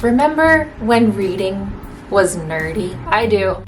Remember when reading was nerdy? I do.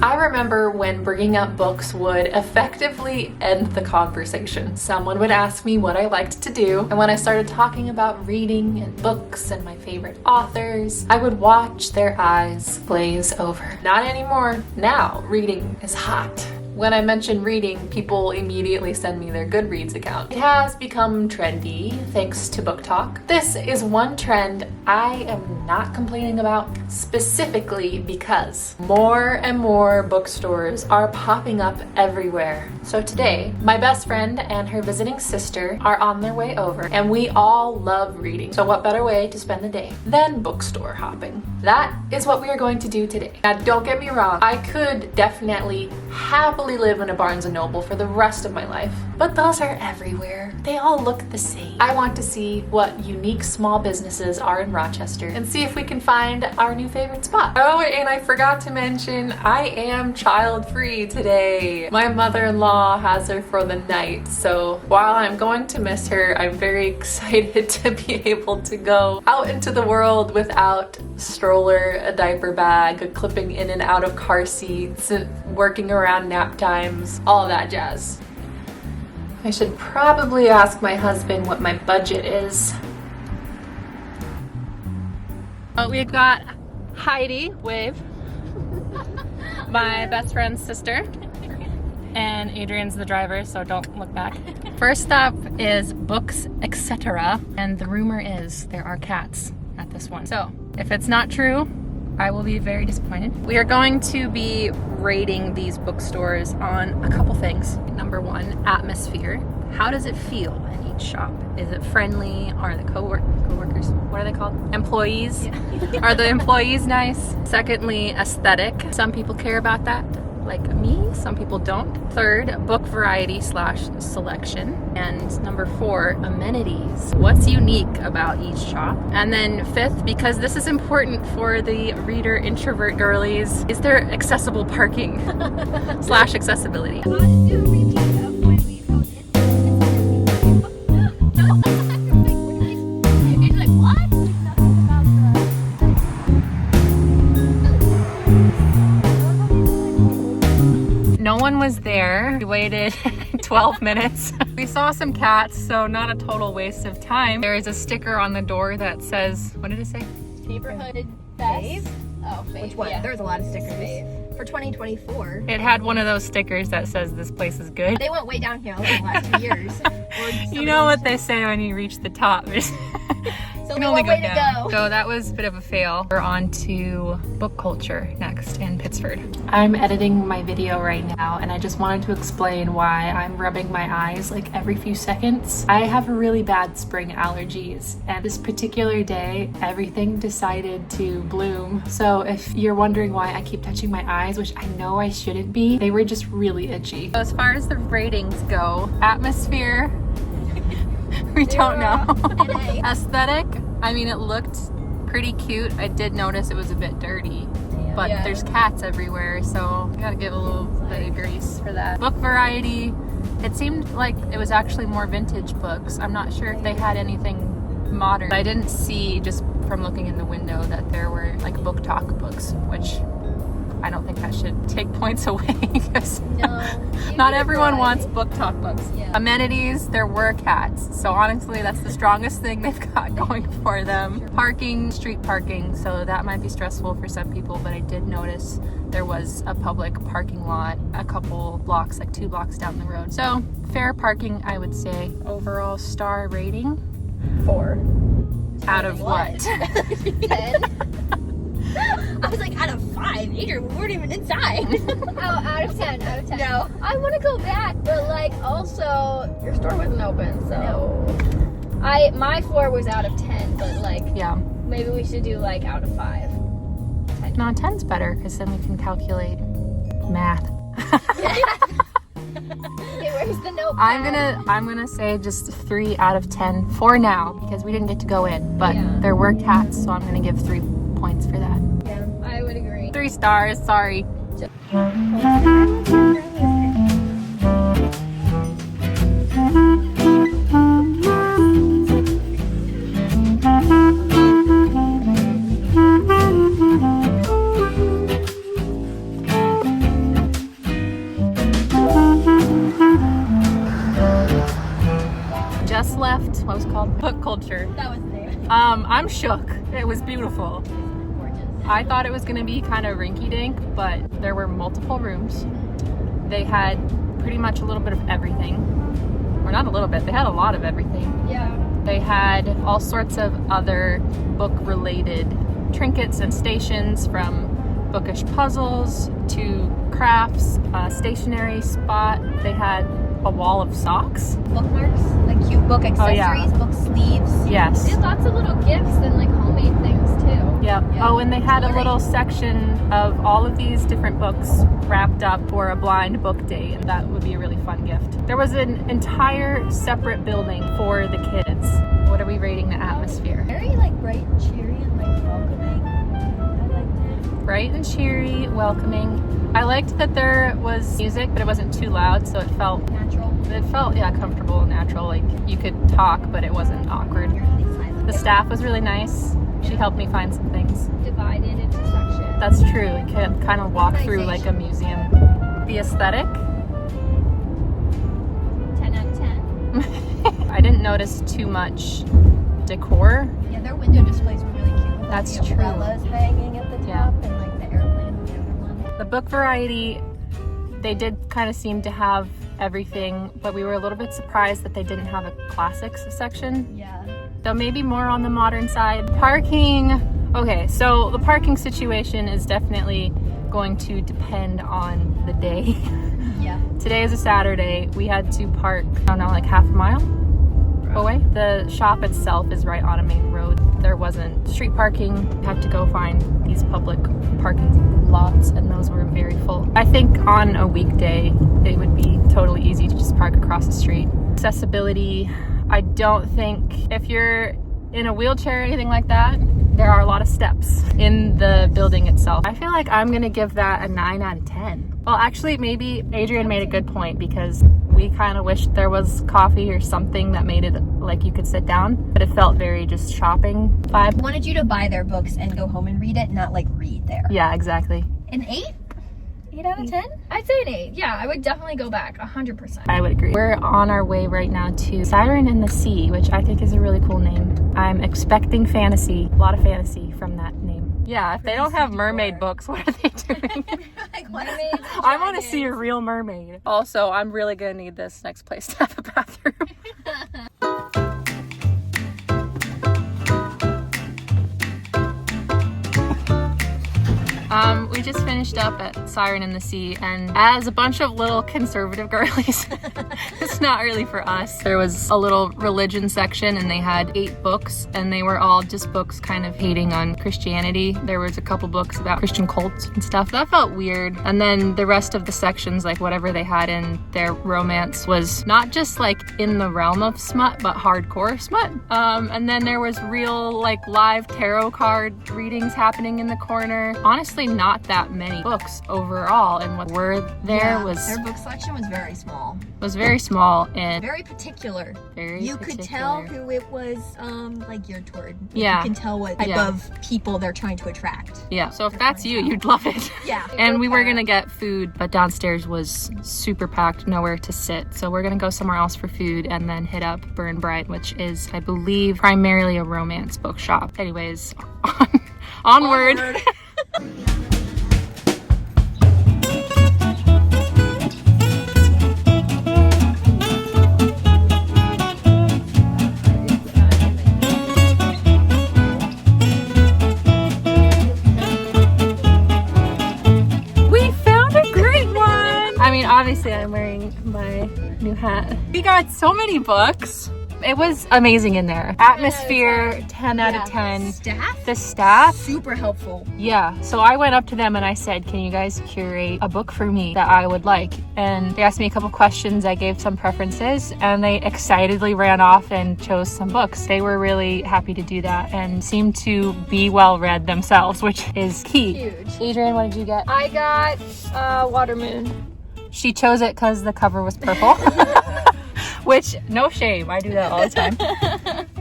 I remember when bringing up books would effectively end the conversation. Someone would ask me what I liked to do, and when I started talking about reading and books and my favorite authors, I would watch their eyes glaze over. Not anymore. Now, reading is hot. When I mention reading, people immediately send me their Goodreads account. It has become trendy thanks to Book Talk. This is one trend I am not complaining about, specifically because more and more bookstores are popping up everywhere. So today, my best friend and her visiting sister are on their way over, and we all love reading. So what better way to spend the day than bookstore hopping? That is what we are going to do today. Now, don't get me wrong, I could definitely happily live in a Barnes & Noble for the rest of my life, but those are everywhere. They all look the same. I want to see what unique small businesses are in Rochester and see if we can find our new favorite spot. Oh, and I forgot to mention, I am child-free today. My mother-in-law has her for the night, so while I'm going to miss her, I'm very excited to be able to go out into the world without a stroller, a diaper bag, clipping in and out of car seats, working around nap times, all of that jazz. I should probably ask my husband what my budget is. Oh, we've got Heidi, wave, my best friend's sister, and Adrian's the driver, so don't look back. First up is Books, etc. And the rumor is there are cats at this one. So if it's not true, I will be very disappointed. We are going to be rating these bookstores on a couple things. Number one, atmosphere. How does it feel in each shop? Is it friendly? Are the co-workers, what are they called? Employees? Yeah. Are the employees nice? Secondly, aesthetic. Some people care about that, like me. Some people don't. Third, book variety / selection. And number 4, amenities. What's unique about each shop? And then 5th, because this is important for the reader introvert girlies, is there accessible parking / accessibility? No one was there. We waited 12 minutes. We saw some cats, so not a total waste of time. There is a sticker on the door that says, what did it say? Neighborhood best. Oh, fave. Which one? Yeah. There's a lot of stickers. For 2024. It had one of those stickers that says this place is good. They went way downhill in the last 2 years. You know what they say when you reach the top. So You can only go down. So that was a bit of a fail. We're on to book culture next in Pittsford. I'm editing my video right now, and I just wanted to explain why I'm rubbing my eyes like every few seconds. I have really bad spring allergies, and this particular day, everything decided to bloom. So if you're wondering why I keep touching my eyes, which I know I shouldn't be, they were just really itchy. So as far as the ratings go, atmosphere, we don't know. Aesthetic, I mean, it looked pretty cute. I did notice it was a bit dirty, but there's cats everywhere, so I gotta give a little bit of grace for that. Book variety, it seemed like it was actually more vintage books. I'm not sure if they had anything modern. I didn't see, just from looking in the window, that there were like Book Talk books, which I don't think that should take points away because not everyone wants Book Talk books. Yeah. Amenities, there were cats. So honestly, that's the strongest thing they've got going for them. Parking, street parking, so that might be stressful for some people, but I did notice there was a public parking lot a couple blocks, like 2 blocks down the road. So fair parking, I would say. Overall star rating? 4. Out of what? 10. I was like, out of 5. Adrian, we weren't even inside. Oh, out of 10. Out of 10. No. I want to go back, but like also your store wasn't open, so my 4 was out of 10, but like maybe we should do like out of 5. 10. No, 10's better because then we can calculate math. Okay, where's the notepad? I'm gonna say just 3 out of 10 for now because we didn't get to go in, but there were cats, so I'm gonna give 3 points for that. Yeah, I would agree. 3 stars, sorry. book culture. That was the name. I'm shook. It was beautiful. Gorgeous. I thought it was gonna be kind of rinky-dink, but there were multiple rooms. They had pretty much a little bit of everything. Or not a little bit, they had a lot of everything. Yeah. They had all sorts of other book-related trinkets and stations, from bookish puzzles to crafts, a stationery spot. They had a wall of socks. Bookmarks, like cute book accessories, yeah. book sleeves. Yes. They had lots of little gifts and like homemade things too. Yep. Yeah. Oh, and they had a Jewelry. little section of all of these different books wrapped up for a blind book date, and that would be a really fun gift. There was an entire separate building for the kids. What are we rating the atmosphere? Very like bright and cheery and like welcoming. I liked it. Bright and cheery, welcoming. I liked that there was music, but it wasn't too loud, so it felt Natural. yeah, comfortable and natural. Like you could talk, but it wasn't awkward. You're really silent. The staff was really nice. She helped me find some things. Divided into sections. That's true. You can kind of walk through like a museum. The aesthetic, 10 out of 10. I didn't notice too much decor. Yeah, their window displays were really cute. With That's the true. umbrellas hanging at the top Yeah. and like the airplane on the other one. The book variety, they did kind of seem to have everything, but we were a little bit surprised that they didn't have a classics section. Yeah. So maybe more on the modern side. Parking, okay, so the parking situation is definitely going to depend on the day. Yeah. Today is a Saturday. We had to park, I don't know, like half a mile away. The shop itself is right on a main road. There wasn't street parking. We had to go find these public parking lots, and those were very full. I think on a weekday, it would be totally easy to just park across the street. Accessibility, I don't think, if you're in a wheelchair or anything like that, there are a lot of steps in the building itself. I feel like I'm gonna give that a 9 out of 10. Well, actually, maybe Adrian made a good point, because we kind of wished there was coffee or something that made it like you could sit down, but it felt very just shopping vibe. Wanted you to buy their books and go home and read it, not like read there. Yeah, exactly. An 8? 8 out of 10? I'd say an 8. Yeah, I would definitely go back 100%. I would agree. We're on our way right now to Siren in the Sea, which I think is a really cool name. I'm expecting fantasy, a lot of fantasy from that name. Yeah, if they don't have mermaid books, what are they doing? Like, what? Mermaids, I want to see a real mermaid. Also, I'm really gonna need this next place to have a bathroom. We just finished up at Siren in the Sea, and as a bunch of little conservative girlies, it's not really for us. There was a little religion section, and they had 8 books, and they were all just books kind of hating on Christianity. There was a couple books about Christian cults and stuff. That felt weird. And then the rest of the sections, like whatever they had in their romance, was not just like in the realm of smut, but hardcore smut. And then there was real like live tarot card readings happening in the corner. Honestly, not that many books overall, and what were there their book selection was very small. very small and Very particular. very You particular. could tell who it was like geared toward. Yeah. You can tell what type Yeah. of people they're trying to attract. Yeah, so if that's you, you'd love it. Yeah. And we were gonna get food, but downstairs was super packed, nowhere to sit. So we're gonna go somewhere else for food and then hit up Burn Bright, which is, I believe, primarily a romance bookshop. Anyways, onward. We found a great one! I mean, obviously I'm wearing my new hat. We got so many books. It was amazing in there. Atmosphere, 10 out of 10. Staff? The staff, Super helpful. yeah. So I went up to them and I said, can you guys curate a book for me that I would like? And they asked me a couple questions. I gave some preferences, and they excitedly ran off and chose some books. They were really happy to do that and seemed to be well read themselves, which is key. Huge. Adrian, what did you get? I got Water Moon. She chose it because the cover was purple. Which, no shame, I do that all the time.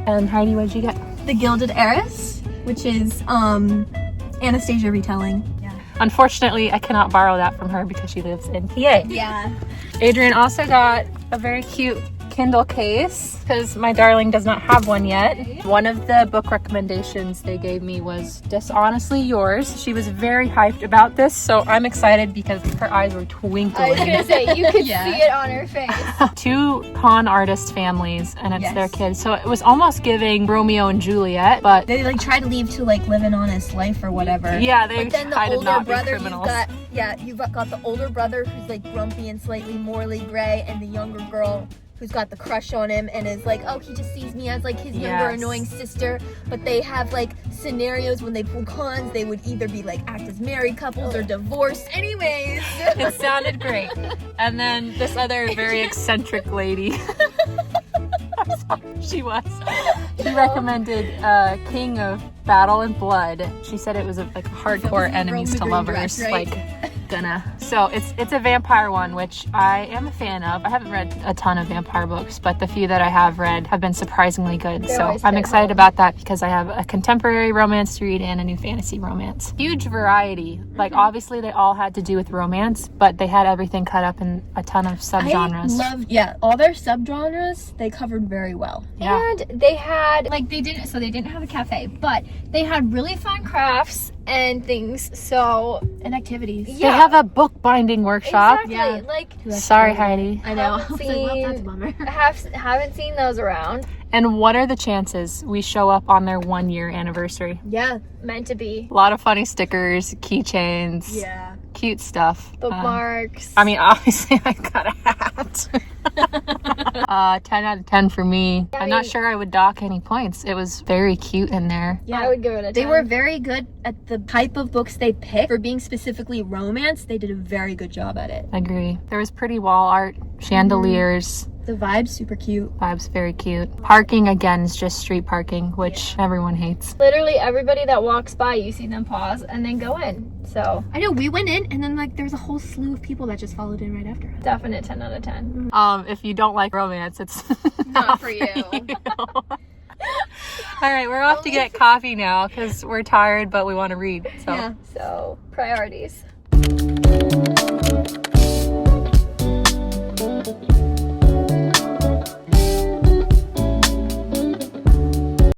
And Heidi, what did you get? The Gilded Heiress, which is Anastasia retelling. Yeah. Unfortunately, I cannot borrow that from her because she lives in PA. Yeah. Adrian also got a very cute Kindle case because my darling does not have one yet. One of the book recommendations they gave me was Dishonestly Yours. She was very hyped about this, so I'm excited because her eyes were twinkling. I was gonna say, you could see it on her face. 2 con artist families, and it's their kids. So it was almost giving Romeo and Juliet, but They like try to leave to like live an honest life or whatever. yeah, they But then the try to older not be brother, criminals. you've got the older brother who's like grumpy and slightly morally gray, and the younger girl who's got the crush on him and is like, oh, he just sees me as like his younger annoying sister. But they have like scenarios when they pull cons, they would either be like act as married couples or divorced. Anyways, It sounded great. And then this other very eccentric lady. I'm sorry, she was. She recommended King of Battle and Blood. She said it was like hardcore enemies to lovers, like gonna. So it's a vampire one, which I am a fan of. I haven't read a ton of vampire books, but the few that I have read have been surprisingly good. So I'm excited about that because I have a contemporary romance to read and a new fantasy romance. Huge variety. Like obviously they all had to do with romance, but they had everything cut up in a ton of subgenres. I loved, all their subgenres they covered very well. Yeah. And they had, like, they didn't have a cafe, but they had really fun crafts and things, so, And activities. They have a bookbinding workshop. exactly, Yeah. like, Sorry, Heidi. I know. Haven't I was like, well, that's a seen- bummer. haven't seen those around. And what are the chances we show up on their 1-year anniversary? Yeah. Meant to be. A lot of funny stickers, keychains, Yeah. cute stuff. Bookmarks. I mean, obviously I got a hat. 10 out of 10 for me. Yeah, I'm not sure I would dock any points. It was very cute in there. Yeah. I would give it a 10. They were very good at the type of books they picked. For being specifically romance, they did a very good job at it. Agree. There was pretty wall art, chandeliers. The vibe's super cute. Vibes very cute. Parking again is just street parking, which everyone hates. Literally everybody that walks by, you see them pause and then go in. So, I know, we went in and then like there was a whole slew of people that just followed in right after us. definite 10 out of 10. If you don't like romance, it's Not for you. All right, we're off to get coffee now because we're tired, but we want to read. So. Yeah. So, priorities.